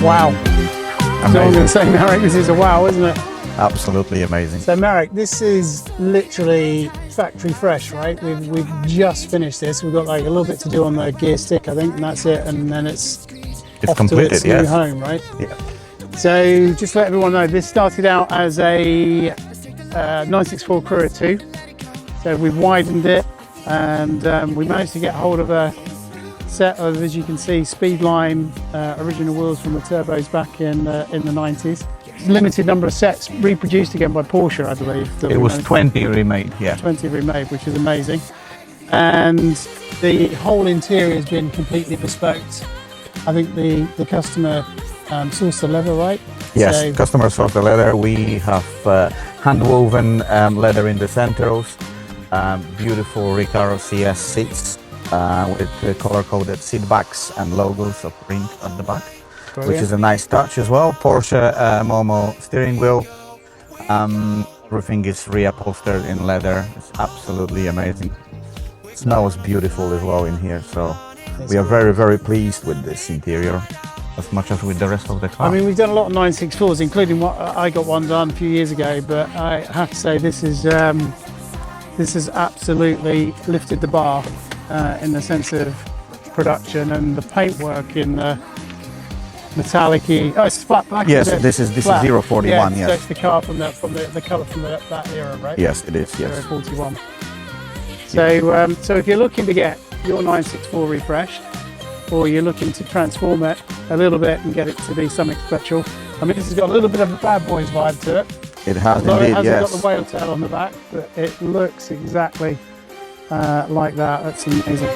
Wow. So I'm going to say, Marek, this is a wow, isn't it? Absolutely amazing. So Marek, this is literally factory fresh, right? We've just finished this. We've got like a little bit to do on the gear stick, I think, and that's it. And then it's off completed, to its new home, right? Yeah. So just to let everyone know, this started out as a 964 Courier 2. So we've widened it, and we managed to get hold of a set of, as you can see, Speedline original wheels from the turbos back in the 90s. Limited number of sets reproduced again by Porsche, I believe. It was 20 remade, yeah. 20 remade, which is amazing. And the whole interior has been completely bespoke. I think the customer sourced the leather, right? Yes, so, customer sourced the leather. We have hand-woven leather in the centers, beautiful Recaro CS seats with color-coded seat backs and logos of Rindt at the back. Brilliant. Which is a nice touch as well. Porsche Momo steering wheel. Everything is reupholstered in leather. It's absolutely amazing. It smells beautiful as well in here. So we are very, very pleased with this interior, as much as with the rest of the car. I mean, we've done a lot of 964s, including what I got one done a few years ago. But I have to say, this has absolutely lifted the bar in the sense of production, and the paintwork in the metallic-y. Oh, it's flat black. Yes, this is 041. Yeah, yes. So it's the car from the colour from that era, right? Yes, it is. Yes. 041. So, so if you're looking to get your 964 refreshed, or you're looking to transform it a little bit and get it to be something special, I mean, this has got a little bit of a Bad Boys vibe to it. It has Although indeed. it hasn't yes. got the whale tail on the back, but it looks exactly like that. That's amazing.